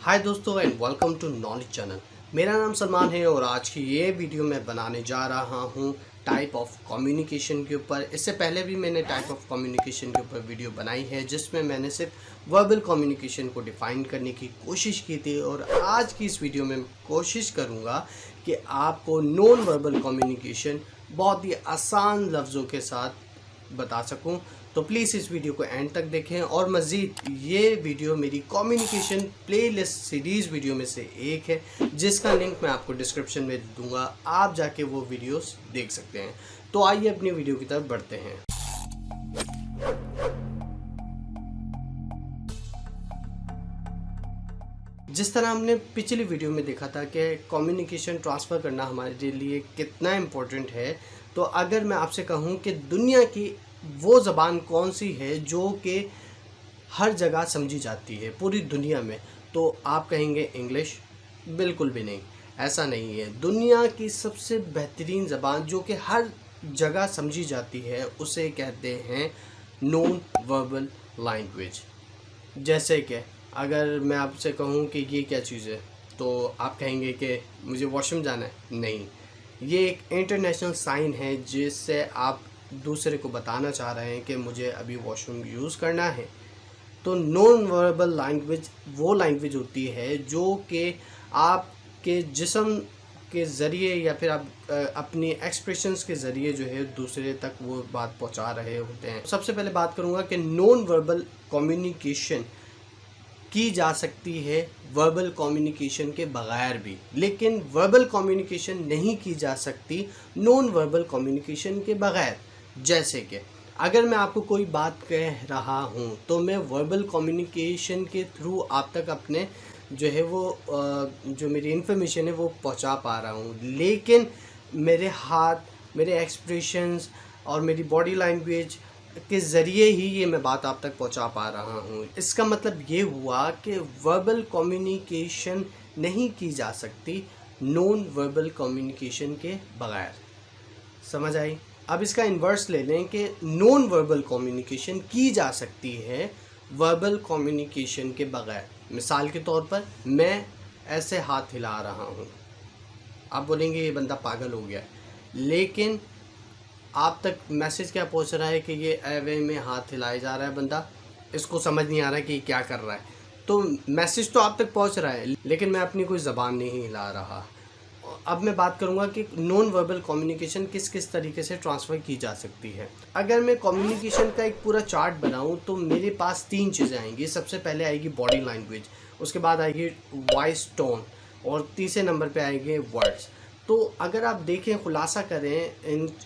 हाय दोस्तों and welcome to knowledge channel. मेरा नाम सलमान है और आज की ये वीडियो मैं बनाने जा रहा हूँ टाइप ऑफ कम्युनिकेशन के ऊपर। इससे पहले भी मैंने टाइप ऑफ कम्युनिकेशन के ऊपर वीडियो बनाई है जिसमें मैंने सिर्फ वर्बल कम्युनिकेशन को डिफ़ाइन करने की कोशिश की थी, और आज की इस वीडियो में मैं कोशिश करूँगा कि आपको नॉन वर्बल कम्युनिकेशन बहुत ही आसान लफ्ज़ों के साथ बता सकूं। तो प्लीज़ इस वीडियो को एंड तक देखें, और मज़ीद ये वीडियो मेरी कम्युनिकेशन प्लेलिस्ट सीरीज़ वीडियो में से एक है जिसका लिंक मैं आपको डिस्क्रिप्शन में दूंगा, आप जाके वो वीडियोस देख सकते हैं। तो आइए अपनी वीडियो की तरफ बढ़ते हैं। जिस तरह हमने पिछली वीडियो में देखा था कि कम्युनिकेशन ट्रांसफ़र करना हमारे लिए कितना इम्पोर्टेंट है, तो अगर मैं आपसे कहूँ कि दुनिया की वो ज़बान कौन सी है जो कि हर जगह समझी जाती है पूरी दुनिया में, तो आप कहेंगे इंग्लिश। बिल्कुल भी नहीं, ऐसा नहीं है। दुनिया की सबसे बेहतरीन ज़बान जो कि हर जगह समझी जाती है उसे कहते हैं नॉन वर्बल लैंग्वेज। जैसे कि अगर मैं आपसे कहूँ कि ये क्या चीज़ है, तो आप कहेंगे कि मुझे वॉशरूम जाना है। नहीं, ये एक इंटरनेशनल साइन है जिससे आप दूसरे को बताना चाह रहे हैं कि मुझे अभी वॉशरूम यूज़ करना है। तो नॉन वर्बल लैंग्वेज वो लैंग्वेज होती है जो कि आपके जिस्म के ज़रिए या फिर आप अपनी एक्सप्रेशंस के ज़रिए जो है दूसरे तक वो बात पहुंचा रहे होते हैं। सबसे पहले बात करूंगा कि नॉन वर्बल कम्युनिकेशन की जा सकती है वर्बल कम्युनिकेशन के बगैर भी, लेकिन वर्बल कम्युनिकेशन नहीं की जा सकती नॉन वर्बल कम्युनिकेशन के बगैर। जैसे कि अगर मैं आपको कोई बात कह रहा हूँ तो मैं वर्बल कम्युनिकेशन के थ्रू आप तक अपने जो है वो जो मेरी इन्फॉर्मेशन है वो पहुँचा पा रहा हूँ, लेकिन मेरे हाथ, मेरे एक्सप्रेशंस और मेरी बॉडी लैंग्वेज के ज़रिए ही ये मैं बात आप तक पहुंचा पा रहा हूं। इसका मतलब ये हुआ कि वर्बल कम्युनिकेशन नहीं की जा सकती नॉन वर्बल कम्युनिकेशन के बगैर। समझ आई? अब इसका इन्वर्स ले लें कि नॉन वर्बल कम्युनिकेशन की जा सकती है वर्बल कम्युनिकेशन के बगैर। मिसाल के तौर पर मैं ऐसे हाथ हिला रहा हूँ, आप बोलेंगे ये बंदा पागल हो गया, लेकिन आप तक मैसेज क्या पहुंच रहा है कि ये वे में हाथ हिलाया जा रहा है, बंदा इसको समझ नहीं आ रहा है कि क्या कर रहा है। तो मैसेज तो आप तक पहुंच रहा है, लेकिन मैं अपनी कोई ज़बान नहीं हिला रहा। अब मैं बात करूंगा कि नॉन वर्बल कम्युनिकेशन किस किस तरीके से ट्रांसफ़र की जा सकती है। अगर मैं कम्युनिकेशन का एक पूरा चार्ट बनाऊं तो मेरे पास 3 चीज़ें आएंगी। सबसे पहले आएगी बॉडी लैंग्वेज, उसके बाद आएगी वॉइस टोन, और तीसरे नंबर पे आएंगे वर्ड्स। तो अगर आप देखें, खुलासा करें,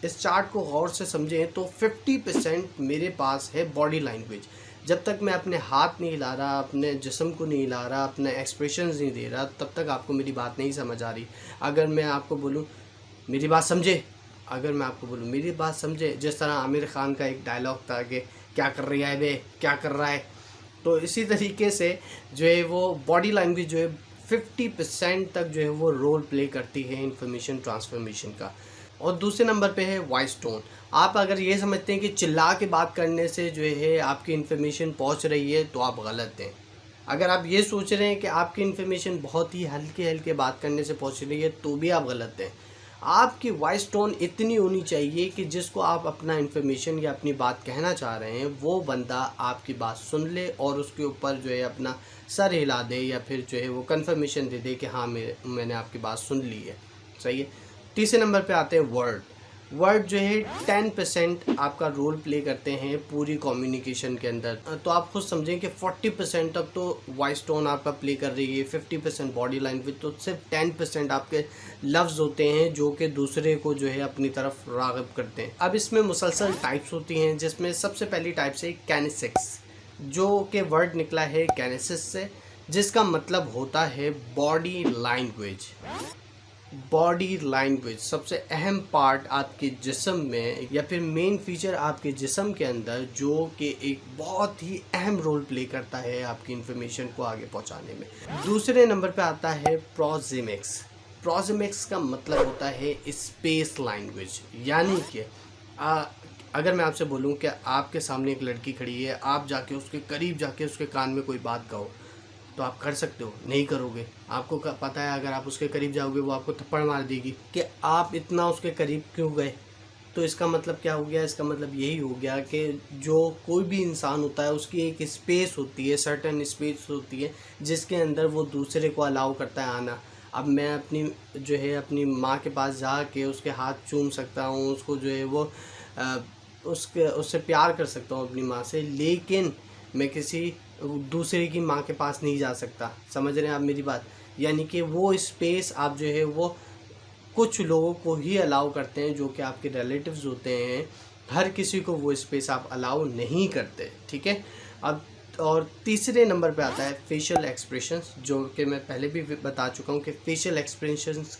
इस चार्ट को गौर से समझें, तो 50% मेरे पास है बॉडी लैंग्वेज। जब तक मैं अपने हाथ नहीं हिला रहा, अपने जिस्म को नहीं हिला रहा, अपने एक्सप्रेशंस नहीं दे रहा, तब तक आपको मेरी बात नहीं समझ आ रही। अगर मैं आपको बोलूं मेरी बात समझे, अगर मैं आपको बोलूं मेरी बात समझे, जिस तरह आमिर खान का एक डायलॉग था कि क्या कर रही है बे, क्या कर रहा है, तो इसी तरीके से जो है वो बॉडी लैंग्वेज जो है 50% तक जो है वो रोल प्ले करती है इंफॉर्मेशन ट्रांसफॉर्मेशन का। और दूसरे नंबर पे है वॉइस टोन। आप अगर ये समझते हैं कि चिल्ला के बात करने से जो है आपकी इन्फॉर्मेशन पहुंच रही है, तो आप गलत हैं। अगर आप ये सोच रहे हैं कि आपकी इन्फॉर्मेशन बहुत ही हल्के हल्के बात करने से पहुंच रही है, तो भी आप गलत हैं। आपकी वॉइस टोन इतनी होनी चाहिए कि जिसको आप अपना इन्फॉर्मेशन या अपनी बात कहना चाह रहे हैं वो बंदा आपकी बात सुन ले और उसके ऊपर जो है अपना सर हिला दे, या फिर जो है वो कंफर्मेशन दे दे कि हाँ मैंने आपकी बात सुन ली है। सही है। तीसरे नंबर पे आते हैं वर्ड। वर्ड जो है 10% आपका रोल प्ले करते हैं पूरी कम्युनिकेशन के अंदर। तो आप खुद समझें कि 40% तक तो वॉइस टोन आपका प्ले कर रही है, 50% बॉडी लैंग्वेज, तो सिर्फ 10% आपके लफ्ज़ होते हैं जो कि दूसरे को जो है अपनी तरफ राग़िब करते हैं। अब इसमें मुसलसल टाइप्स होती हैं, जिसमें सबसे पहली टाइप से कैनेसिक्स, जो कि वर्ड निकला है कैनेसिस से, जिसका मतलब होता है बॉडी लैंग्वेज। बॉडी लैंग्वेज सबसे अहम पार्ट आपके जिस्म में, या फिर मेन फीचर आपके जिस्म के अंदर, जो कि एक बहुत ही अहम रोल प्ले करता है आपकी इन्फॉर्मेशन को आगे पहुंचाने में। दूसरे नंबर पे आता है प्रोक्सिमिक्स। प्रोक्सिमिक्स का मतलब होता है स्पेस लैंग्वेज, यानी कि अगर मैं आपसे बोलूं कि आपके सामने एक लड़की खड़ी है, आप जाके उसके करीब जाके उसके कान में कोई बात कहो, तो आप कर सकते हो, नहीं करोगे। आपको पता है अगर आप उसके करीब जाओगे वो आपको थप्पड़ मार देगी कि आप इतना उसके करीब क्यों गए। तो इसका मतलब क्या हो गया, इसका मतलब यही हो गया कि जो कोई भी इंसान होता है उसकी एक स्पेस होती है, सर्टेन स्पेस होती है जिसके अंदर वो दूसरे को अलाउ करता है आना। अब मैं अपनी जो है अपनी माँ के पास जा के उसके हाथ चूम सकता हूँ, उसको जो है वो उससे प्यार कर सकता हूँ अपनी माँ से, लेकिन मैं किसी दूसरे की माँ के पास नहीं जा सकता। समझ रहे हैं आप मेरी बात? यानी कि वो स्पेस आप जो है वो कुछ लोगों को ही अलाउ करते हैं जो कि आपके रिलेटिव्स होते हैं। हर किसी को वो स्पेस आप अलाउ नहीं करते, ठीक है। अब और तीसरे नंबर पे आता है फेशियल एक्सप्रेशंस, जो कि मैं पहले भी बता चुका हूँ कि फेशियल एक्सप्रेशंस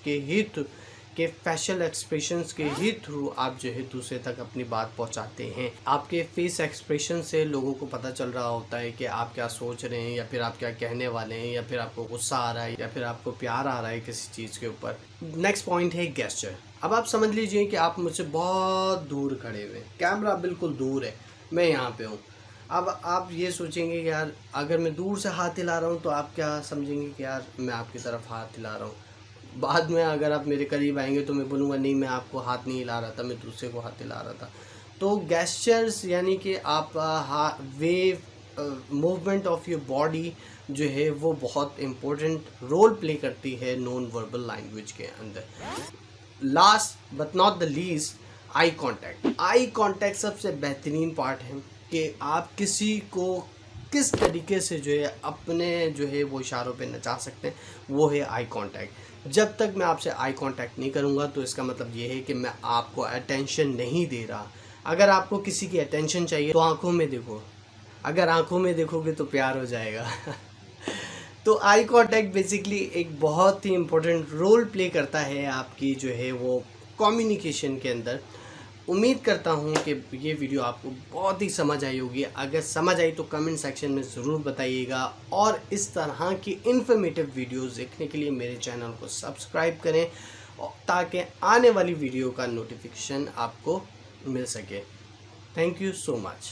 के ही थ्रू आप जो है दूसरे तक अपनी बात पहुंचाते हैं। आपके फेस एक्सप्रेशन से लोगों को पता चल रहा होता है कि आप क्या सोच रहे हैं, या फिर आप क्या कहने वाले हैं, या फिर आपको गुस्सा आ रहा है, या फिर आपको प्यार आ रहा है किसी चीज़ के ऊपर। नेक्स्ट पॉइंट है गेस्चर। अब आप समझ लीजिए कि आप मुझसे बहुत दूर खड़े हुए हैं, कैमरा बिल्कुल दूर है, मैं यहाँ पे हूँ। अब आप ये सोचेंगे कि यार अगर मैं दूर से हाथ हिला रहा हूँ तो आप क्या समझेंगे कि यार मैं आपकी तरफ हाथ हिला रहा हूँ। बाद में अगर आप मेरे करीब आएंगे तो मैं बोलूँगा नहीं, मैं आपको हाथ नहीं हिला रहा था, मैं दूसरे को हाथ हिला रहा था। तो गेस्चर्स यानी कि आप मूवमेंट ऑफ योर बॉडी जो है वो बहुत इम्पोर्टेंट रोल प्ले करती है नॉन वर्बल लैंग्वेज के अंदर। Last but not the least, eye contact. Eye contact सबसे बेहतरीन पार्ट है कि आप किसी को किस तरीके से जो है अपने जो है वो इशारों पे नचा सकते हैं, वो है आई कांटेक्ट। जब तक मैं आपसे आई कांटेक्ट नहीं करूँगा तो इसका मतलब ये है कि मैं आपको अटेंशन नहीं दे रहा। अगर आपको किसी की अटेंशन चाहिए तो आंखों में देखो, अगर आंखों में देखोगे तो प्यार हो जाएगा। तो आई कांटेक्ट बेसिकली एक बहुत ही इम्पोर्टेंट रोल प्ले करता है आपकी जो है वो कम्युनिकेशन के अंदर। उम्मीद करता हूँ कि ये वीडियो आपको बहुत ही समझ आई होगी। अगर समझ आई तो कमेंट सेक्शन में ज़रूर बताइएगा, और इस तरह की इन्फॉर्मेटिव वीडियोस देखने के लिए मेरे चैनल को सब्सक्राइब करें ताकि आने वाली वीडियो का नोटिफिकेशन आपको मिल सके। Thank you so much.